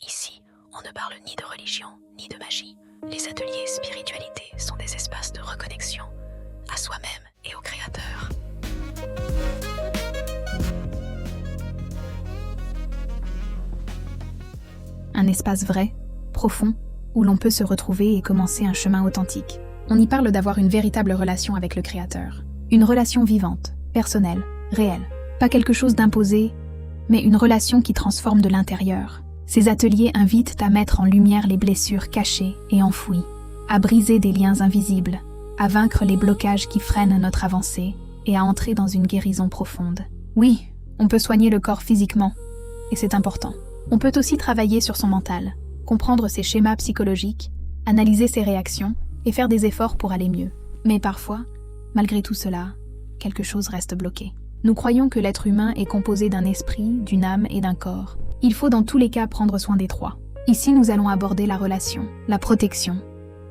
Ici, on ne parle ni de religion, ni de magie. Les ateliers spiritualité sont des espaces de reconnexion à soi-même et au Créateur. Un espace vrai, profond, où l'on peut se retrouver et commencer un chemin authentique. On y parle d'avoir une véritable relation avec le Créateur. Une relation vivante, personnelle, réelle. Pas quelque chose d'imposé, mais une relation qui transforme de l'intérieur. Ces ateliers invitent à mettre en lumière les blessures cachées et enfouies, à briser des liens invisibles, à vaincre les blocages qui freinent notre avancée et à entrer dans une guérison profonde. Oui, on peut soigner le corps physiquement, et c'est important. On peut aussi travailler sur son mental, comprendre ses schémas psychologiques, analyser ses réactions et faire des efforts pour aller mieux. Mais parfois, malgré tout cela, quelque chose reste bloqué. Nous croyons que l'être humain est composé d'un esprit, d'une âme et d'un corps. Il faut dans tous les cas prendre soin des trois. Ici, nous allons aborder la relation, la protection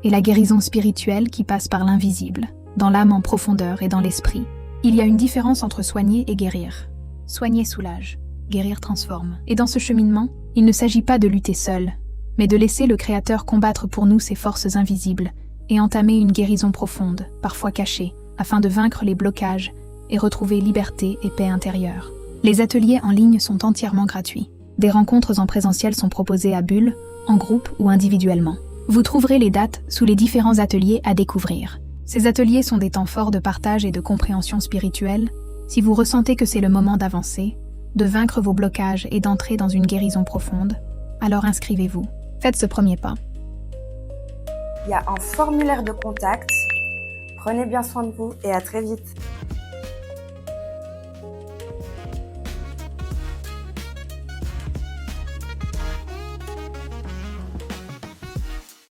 et la guérison spirituelle qui passe par l'invisible, dans l'âme en profondeur et dans l'esprit. Il y a une différence entre soigner et guérir. Soigner soulage, guérir transforme. Et dans ce cheminement, il ne s'agit pas de lutter seul, mais de laisser le Créateur combattre pour nous ses forces invisibles et entamer une guérison profonde, parfois cachée, afin de vaincre les blocages et retrouver liberté et paix intérieure. Les ateliers en ligne sont entièrement gratuits. Des rencontres en présentiel sont proposées à Bulle, en groupe ou individuellement. Vous trouverez les dates sous les différents ateliers à découvrir. Ces ateliers sont des temps forts de partage et de compréhension spirituelle. Si vous ressentez que c'est le moment d'avancer, de vaincre vos blocages et d'entrer dans une guérison profonde, alors inscrivez-vous. Faites ce premier pas. Il y a un formulaire de contact. Prenez bien soin de vous et à très vite.